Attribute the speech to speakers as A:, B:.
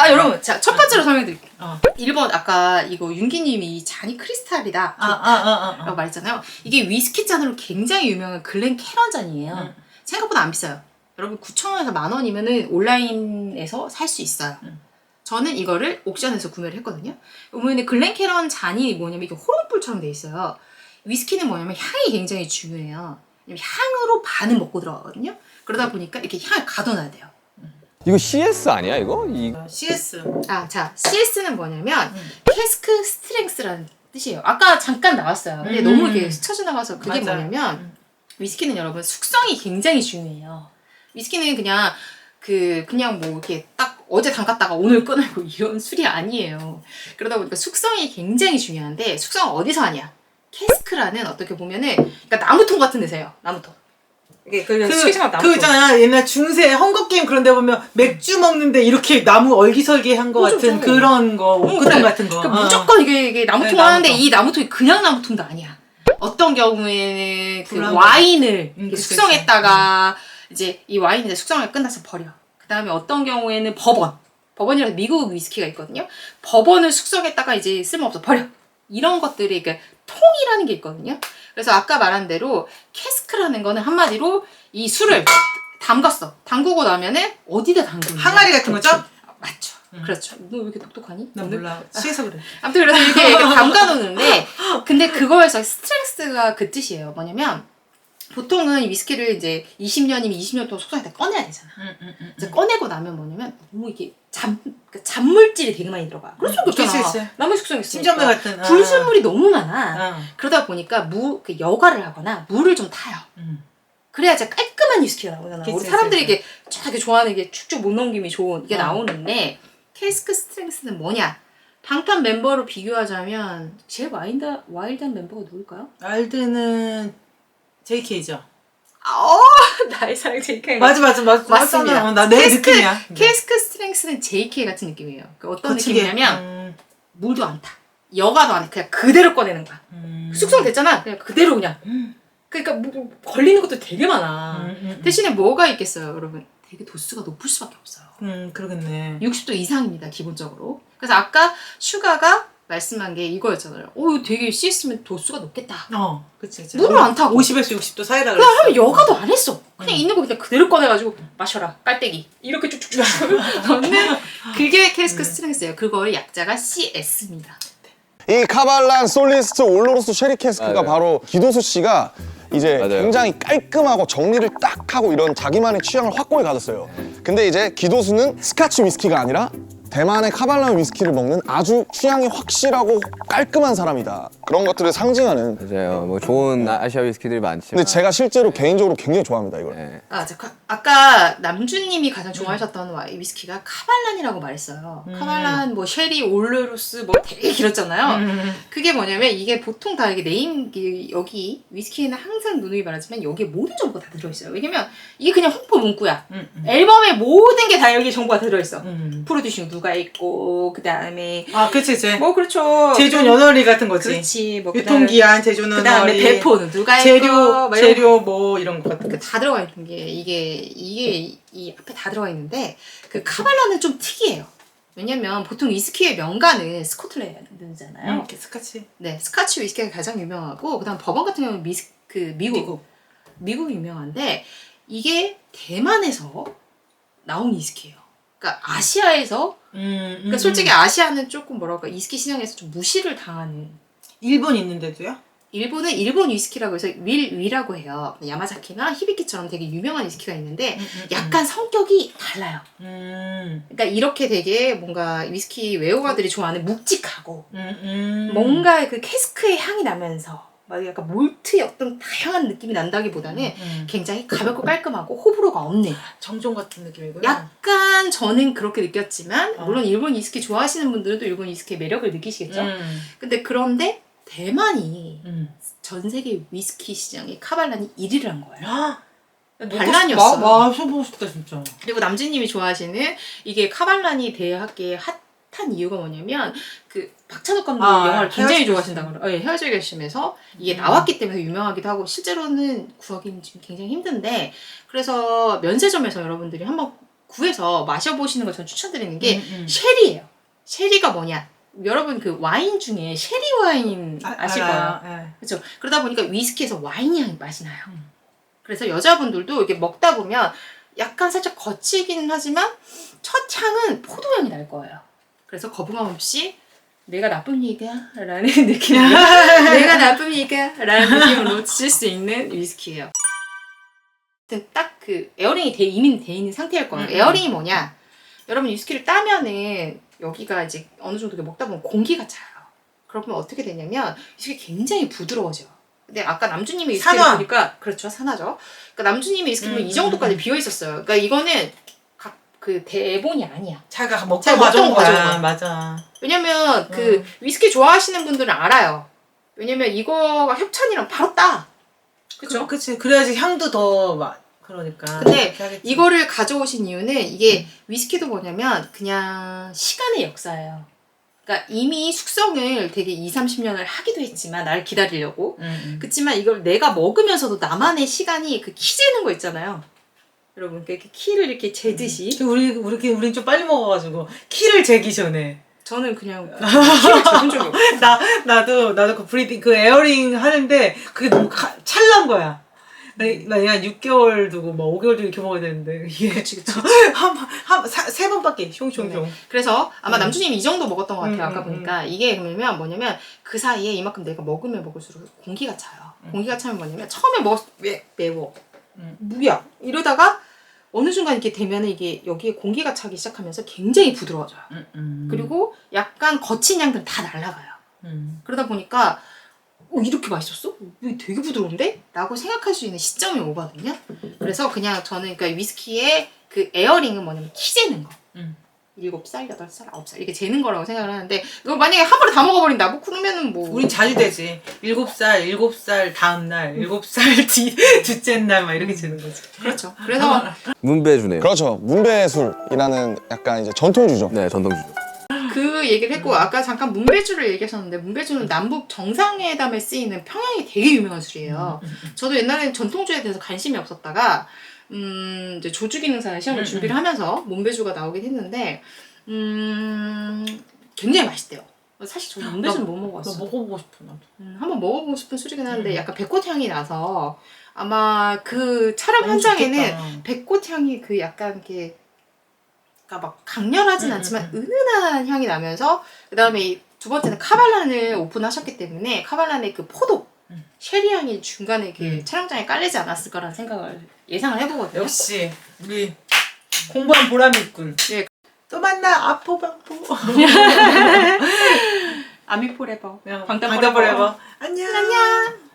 A: 여러분, 자, 첫 번째로 설명드릴게요. 1번, 아까 이거 윤기님이 잔이 크리스탈이다. 라고 말했잖아요. 이게 위스키 잔으로 굉장히 유명한 글렌 캐런 잔이에요. 생각보다 안 비싸요. 여러분, 9,000원에서 10,000원이면은 온라인에서 살 수 있어요. 저는 이거를 옥션에서 구매를 했거든요. 보면 글렌 캐런 잔이 뭐냐면 이게 호롱불처럼 돼 있어요. 위스키는 뭐냐면 향이 굉장히 중요해요. 향으로 반은 먹고 들어가거든요. 그러다 보니까 이렇게 향을 가둬놔야 돼요.
B: 이거 CS 아니야 이거?
C: CS.
A: 자, CS는 뭐냐면 캐스크 스트렝스라는 뜻이에요. 아까 잠깐 나왔어요. 근데 너무 이게 스쳐 지나가서 그게
C: 맞아.
A: 뭐냐면 위스키는 여러분 숙성이 굉장히 중요해요. 위스키는 그냥 뭐 이렇게 딱 어제 담갔다가 오늘 꺼내고 이런 술이 아니에요. 그러다 보니까 숙성이 굉장히 중요한데 숙성은 어디서 하냐? 캐스크라는 어떻게 보면은 그러니까 나무통 같은 데서요. 나무통.
C: 그 있잖아 옛날 중세 헝거게임 그런 데 보면 맥주 먹는데 이렇게 나무 얼기설기한 거 같은 그런 거 옷구덩
A: 그래.
C: 같은 거
A: 무조건 이게 나무통
C: 네,
A: 하는데
C: 나무통.
A: 이 나무통이 그냥 나무통도 아니야. 어떤 경우에는 그
C: 불안한
A: 와인을
C: 그치,
A: 숙성했다가 이제 이 와인이 이제 숙성을 끝나서 버려. 그 다음에 어떤 경우에는 버번이라서 미국 위스키가 있거든요. 버번을 숙성했다가 이제 쓸모없어 버려. 이런 것들이 그러니까 통이라는 게 있거든요. 그래서 아까 말한 대로 캐스크라는 거는 한마디로 이 술을 담갔어. 담그고 나면은 어디다 담그는
C: 항아리 같은 거죠?
A: 맞죠. 그렇죠. 너 왜 이렇게 똑똑하니?
C: 나 몰라 취해서 그래.
A: 아무튼 그래서 이렇게 담가 놓는데 근데 그거에서 스트렝스가 그 뜻이에요. 뭐냐면 보통은 위스키를 이제 20년이면 20년 동안 숙성할 때 꺼내야 되잖아. 이제 꺼내고 나면 뭐냐면 너무 이게 잔물질이 되게 많이 들어가. 그럴 수가 없잖아.
C: 그치.
A: 나무 숙성했으니까.
C: 심전매 같은
A: 불순물이 너무 많아. 그러다 보니까 여과를 하거나 물을 좀 타요. 그래야 이제 깔끔한 위스키가 나오잖아. 우리 사람들이 이게 쫙 이렇게 좋아하는 게 쭉쭉 못 넘김이 좋은 이게 나오는데 캐스크 스트렝스는 뭐냐? 방탄 멤버로 비교하자면 제일 와일드한 멤버가 누굴까요?
C: 알드는 JK죠.
A: 나의 사랑 JK.
C: 맞습니다. 나 내 느낌이야.
A: 캐스크 스트렝스는 JK 같은 느낌이에요. 그러니까 어떤
C: 거치게.
A: 느낌이냐면 물도 안 타. 여과도 안 해. 그냥 그대로 꺼내는 거야. 숙성됐잖아. 그냥 그대로 그냥. 그러니까 뭐 걸리는 것도 되게 많아. 대신에 뭐가 있겠어요, 여러분? 되게 도수가 높을 수밖에 없어요.
C: 그러겠네.
A: 60도 이상입니다, 기본적으로. 그래서 아까 슈가가 말씀한 게 이거였잖아요. 되게 CS면 도수가 높겠다.
C: 그치.
A: 물을 안 타고
C: 50에서 60도 사이다
A: 그냥
C: 그랬어.
A: 하면 여과도 안 했어. 그냥 있는 거 그냥 그대로 꺼내가지고 마셔라. 깔때기. 이렇게 쭉쭉쭉 넣는 그게 캐스크 스트렝스예요. 그거의 약자가 CS입니다.
D: 이 카발란, 솔리스트, 올로로스, 쉐리 캐스크가 바로 기도수 씨가 이제 굉장히 깔끔하고 정리를 딱 하고 이런 자기만의 취향을 확고히 가졌어요. 근데 이제 기도수는 스카치 위스키가 아니라 대만의 카발란 위스키를 먹는 아주 취향이 확실하고 깔끔한 사람이다. 그런 것들을 상징하는.
B: 맞아요. 뭐 좋은 아시아 위스키들이 많지만.
D: 근데 제가 실제로 개인적으로 굉장히 좋아합니다, 이걸.
B: 네.
A: 아까 남준님이 가장 좋아하셨던 위스키가 카발란이라고 말했어요. 카발란, 뭐 쉐리, 올로로스 뭐 되게 길었잖아요. 그게 뭐냐면 이게 보통 다 이게 여기 위스키에는 항상 누누이 말하지만 여기에 모든 정보가 다 들어있어요. 왜냐면 이게 그냥 홍보 문구야. 앨범에 모든 게 다 여기 정보가 들어있어. 프로듀싱 누가 있고 그 다음에
C: 그치.
A: 뭐 그렇죠.
C: 제조 연월일 같은 거지.
A: 그렇지. 뭐
C: 유통기한, 제조 연월일.
A: 그다음에 배포는 누가 있고
C: 재료 뭐 이런 거 같은 거.
A: 다 들어가 있는 게 이게 이 앞에 다 들어가 있는데 그 카발라는 좀 특이해요. 왜냐면 보통 위스키의 명가는 스코틀랜드잖아요.
C: 스카치.
A: 네, 스카치 위스키가 가장 유명하고 그다음 버번 같은 경우는 미국 유명한데 이게 대만에서 나온 위스키예요. 그러니까 아시아에서 그러니까 솔직히 아시아는 조금 뭐랄까 위스키 시장에서 좀 무시를 당하는.
C: 일본 있는데도요?
A: 일본은 일본 위스키라고 해서 위라고 해요. 야마자키나 히비키처럼 되게 유명한 위스키가 있는데 약간 성격이 달라요. 그러니까 이렇게 되게 뭔가 위스키 외호가들이 좋아하는 묵직하고 뭔가 그 캐스크의 향이 나면서 막 약간 몰트의 어떤 다양한 느낌이 난다기보다는 굉장히 가볍고 깔끔하고 호불호가 없네.
C: 정종 같은 느낌이구나.
A: 약간 저는 그렇게 느꼈지만 물론 일본 위스키 좋아하시는 분들은 또 일본 위스키의 매력을 느끼시겠죠. 근데 그런데 대만이 전 세계 위스키 시장에 카발란이 1위를 한 거예요. 반란이었어.
C: 마셔보고 싶다 진짜.
A: 그리고 남진님이 좋아하시는 이게 카발란이 대학계 핫한 이유가 뭐냐면 그 박찬욱 감독
C: 아,
A: 영화를 굉장히
C: 헤어지고
A: 좋아하신다고 그래요. 네, 헤어질 결심에서 이게 나왔기 때문에 유명하기도 하고 실제로는 구하기는 지금 굉장히 힘든데 그래서 면세점에서 여러분들이 한번 구해서 마셔보시는 걸 저는 추천드리는 게 쉐리예요. 쉐리가 뭐냐? 여러분 그 와인 중에 쉐리 와인 아실 거예요.
C: 네.
A: 그렇죠. 그러다 보니까 위스키에서 와인 향이 맛이 나요. 그래서 여자분들도 이렇게 먹다 보면 약간 살짝 거치긴 하지만 첫 향은 포도향이 날 거예요. 그래서 거부감 없이 내가 나쁩니까? 라는 느낌으로 내가 나쁩니까? 라는 느낌으로 드실 수 있는 위스키예요. 딱 그 에어링이 이미 돼 있는 상태일 거예요. 에어링이 뭐냐? 여러분 위스키를 따면은 여기가 이제 어느 정도 먹다 보면 공기가 차요. 그러면 어떻게 되냐면 위스키 굉장히 부드러워져요. 근데 아까 남주님의 위스키를
C: 산화.
A: 보니까 그렇죠, 산화죠. 그러니까 남주님의 위스키 보면 이 정도까지 비어 있었어요. 그러니까 이거는 그 대본이 아니야.
C: 자기가 먹던
A: 자기가 먹던
C: 과정인 거야.
A: 거죠.
C: 맞아.
A: 왜냐면 그 위스키 좋아하시는 분들은 알아요. 왜냐면 이거가 협찬이랑 바로 따. 그쵸?
C: 그치. 그래야지 향도 더 막, 그러니까.
A: 근데
C: 그렇게 하겠지.
A: 이거를 가져오신 이유는 이게 위스키도 뭐냐면 그냥 시간의 역사예요. 그러니까 이미 숙성을 되게 20-30년을 하기도 했지만 날 기다리려고. 그치만 이걸 내가 먹으면서도 나만의 시간이 그 키 재는 거 있잖아요. 여러분 이렇게 키를 이렇게 재듯이
C: 우린 좀 빨리 먹어가지고 키를 재기 전에.
A: 저는 그냥 키를 재본 적이 없어요.
C: 나도 그 브리딩 그 에어링 하는데 그게 너무 찰난 거야. 나 6개월 두고 막 5개월 두고 이렇게 먹어야 되는데 이게
A: 그치.
C: 세 번밖에 숑숑숑.
A: 그래서 아마 남주님이 이 정도 먹었던 것 같아요. 아까 보니까 이게 그러면 뭐냐면 그 사이에 이만큼 내가 먹으면 먹을수록 공기가 차요. 공기가 차면 뭐냐면 처음에 먹었을 때 왜 매워 뭐야 이러다가 어느 순간 이렇게 되면은 이게 여기에 공기가 차기 시작하면서 굉장히 부드러워져요. 그리고 약간 거친 향들은 다 날아가요. 그러다 보니까 이렇게 맛있었어? 이거 되게 부드러운데? 라고 생각할 수 있는 시점이 오거든요. 그래서 그냥 저는 그러니까 위스키의 그 에어링은 뭐냐면 키 재는 거. 7살, 8살, 9살 이렇게 재는 거라고 생각을 하는데 이거 만약에 한 번에 다 먹어버린다 뭐 그러면은 뭐
C: 우린 자주 되지. 7살 다음날 7살 둘째 날 막 이렇게 재는 거지.
A: 그렇죠. 그래서
B: 문배주네요.
D: 그렇죠. 문배술이라는 약간 이제 전통주죠.
B: 네, 전통주죠.
A: 그 얘기를 했고 아까 잠깐 문배주를 얘기하셨는데 문배주는 남북 정상회담에 쓰이는 평양이 되게 유명한 술이에요. 저도 옛날에는 전통주에 대해서 관심이 없었다가 이제 조주기능사 시험을 준비를 하면서 문배주가 나오긴 했는데 굉장히 맛있대요. 사실 저는 문배주는 못 먹어봤어요.
C: 먹어보고 싶어 나도.
A: 한번 먹어보고 싶은 술이긴 한데 약간 백꽃 향이 나서 아마 그 촬영 현장에는
C: 좋겠다.
A: 백꽃 향이 그 약간 이렇게 그러니까 막 강렬하진 않지만 은은한 향이 나면서 그 다음에 두 번째는 카발란을 오픈하셨기 때문에 카발란의 그 포도 쉐리 향이 중간에 그 촬영장에 깔리지 않았을 거라는 생각을 예상을 해보거든요.
C: 역시 우리 공부한 보람이 있군.
A: 예.
C: 또 만나 아포방포.
A: 아미 포레버.
C: 방탄 포레버. 안녕.
A: 안녕.